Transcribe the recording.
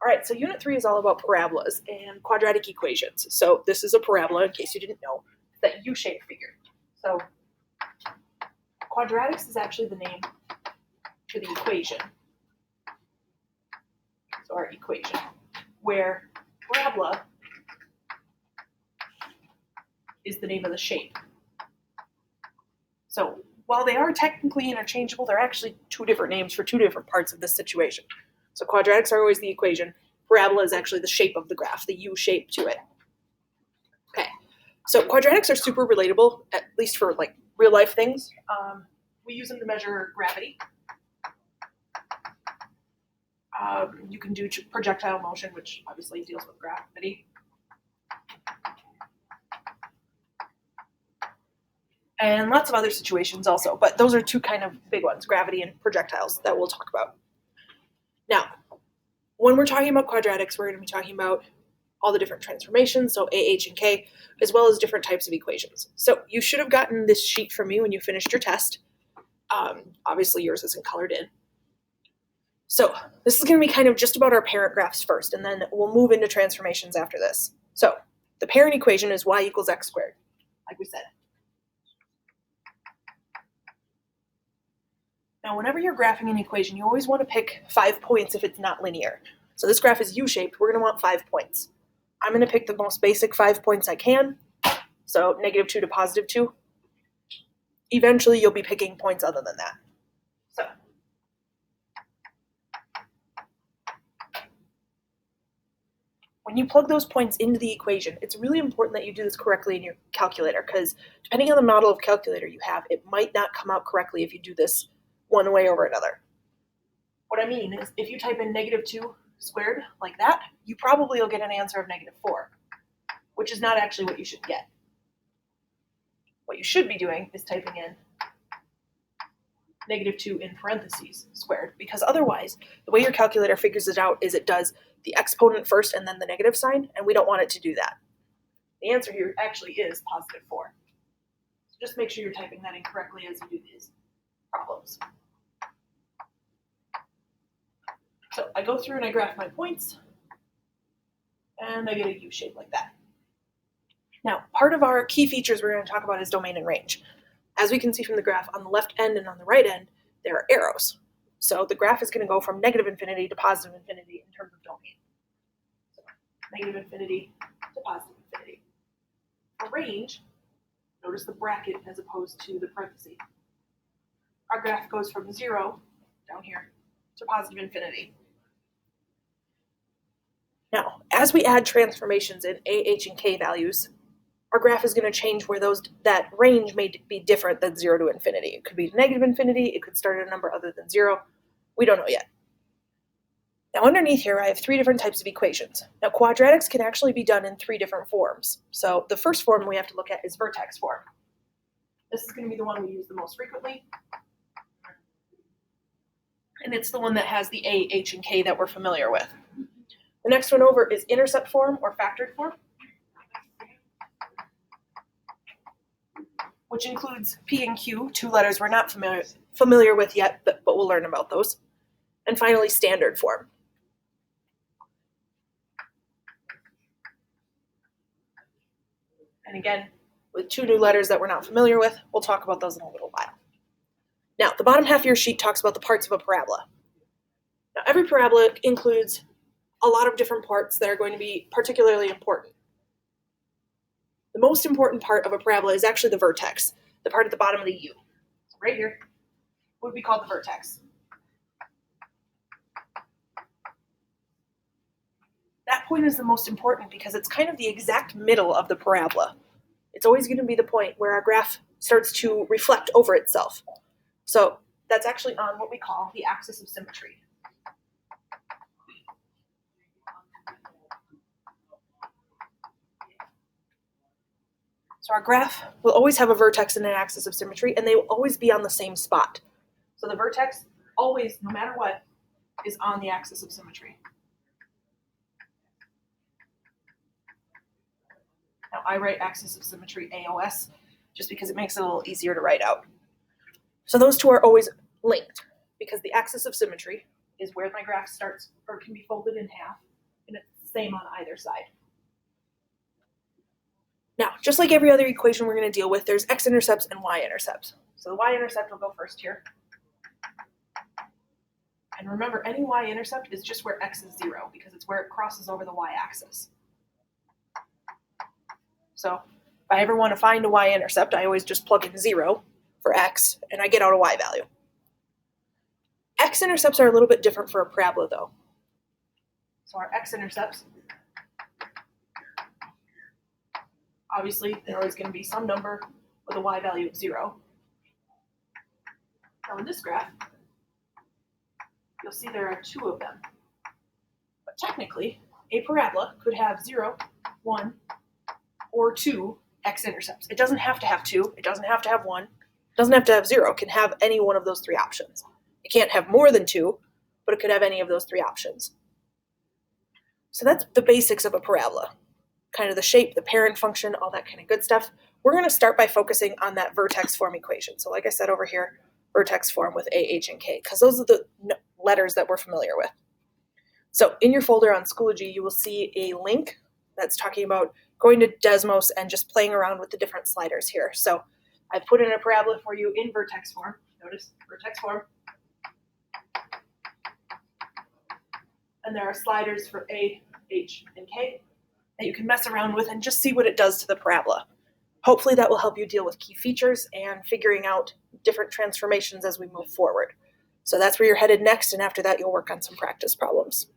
All right, so Unit 3 is all about parabolas and quadratic equations. So this is a parabola, in case you didn't know, that U-shaped figure. So quadratics is actually the name for the equation. So our equation, where parabola is the name of the shape. So while they are technically interchangeable, they're actually two different names for two different parts of this situation. So quadratics are always the equation. Parabola is actually the shape of the graph, the U shape to it. Okay, so quadratics are super relatable, at least for like real life things. We use them to measure gravity. You can do projectile motion, which obviously deals with gravity. And lots of other situations also, but those are two kind of big ones, gravity and projectiles, that we'll talk about. Now, when we're talking about quadratics, we're going to be talking about all the different transformations, so A, H, and K, as well as different types of equations. So you should have gotten this sheet from me when you finished your test. Obviously, yours isn't colored in. So this is going to be kind of just about our parent graphs first, and then we'll move into transformations after this. So the parent equation is y equals x squared, like we said. Now, whenever you're graphing an equation, you always want to pick 5 points if it's not linear. So this graph is U-shaped. We're going to want 5 points. I'm going to pick the most basic 5 points I can. So -2 to +2. Eventually, you'll be picking points other than that. So when you plug those points into the equation, it's really important that you do this correctly in your calculator, because depending on the model of calculator you have, it might not come out correctly if you do this one way over another. What I mean is, if you type in -2 squared like that, you probably will get an answer of -4, which is not actually what you should get. What you should be doing is typing in -2 in parentheses squared, because otherwise, the way your calculator figures it out is it does the exponent first and then the negative sign, and we don't want it to do that. The answer here actually is +4. So just make sure you're typing that in correctly as you do these problems. So I go through and I graph my points, and I get a U shape like that. Now, part of our key features we're going to talk about is domain and range. As we can see from the graph, on the left end and on the right end, there are arrows. So the graph is going to go from -infinity to +infinity in terms of domain. So -infinity to +infinity. For range, notice the bracket as opposed to the parenthesis. Our graph goes from 0 down here to +infinity. Now, as we add transformations in A, H, and K values, our graph is going to change where that range may be different than 0 to infinity. It could be -infinity, it could start at a number other than 0. We don't know yet. Now, underneath here, I have 3 different types of equations. Now, quadratics can actually be done in 3 different forms. So the first form we have to look at is vertex form. This is going to be the one we use the most frequently. And it's the one that has the A, H, and K that we're familiar with. The next one over is intercept form or factored form, which includes P and Q, 2 letters we're not familiar with yet, but we'll learn about those. And finally, standard form. And again, with 2 new letters that we're not familiar with, we'll talk about those in a little while. Now, the bottom half of your sheet talks about the parts of a parabola. Now, every parabola includes a lot of different parts that are going to be particularly important. The most important part of a parabola is actually the vertex, the part at the bottom of the U. So right here would be called the vertex. That point is the most important because it's kind of the exact middle of the parabola. It's always going to be the point where our graph starts to reflect over itself. So that's actually on what we call the axis of symmetry. So our graph will always have a vertex and an axis of symmetry, and they will always be on the same spot. So the vertex always, no matter what, is on the axis of symmetry. Now I write axis of symmetry AOS just because it makes it a little easier to write out. So those two are always linked because the axis of symmetry is where my graph starts or can be folded in half and it's the same on either side. Now, just like every other equation we're going to deal with, there's x-intercepts and y-intercepts. So the y-intercept will go first here. And remember, any y-intercept is just where x is 0, because it's where it crosses over the y-axis. So if I ever want to find a y-intercept, I always just plug in 0 for x, and I get out a y value. X-intercepts are a little bit different for a parabola, though. So our x-intercepts, obviously, they're always going to be some number with a y value of 0. Now in this graph, you'll see there are 2 of them. But technically, a parabola could have 0, 1, or 2 x-intercepts. It doesn't have to have 2. It doesn't have to have 1. It doesn't have to have 0. It can have any one of those 3 options. It can't have more than 2, but it could have any of those 3 options. So that's the basics of a parabola. Kind of the shape, the parent function, all that kind of good stuff. We're going to start by focusing on that vertex form equation. So like I said over here, vertex form with A, H, and K, because those are the letters that we're familiar with. So in your folder on Schoology, you will see a link that's talking about going to Desmos and just playing around with the different sliders here. So I've put in a parabola for you in vertex form. Notice vertex form. And there are sliders for A, H, and K that you can mess around with and just see what it does to the parabola. Hopefully that will help you deal with key features and figuring out different transformations as we move forward. So that's where you're headed next, and after that you'll work on some practice problems.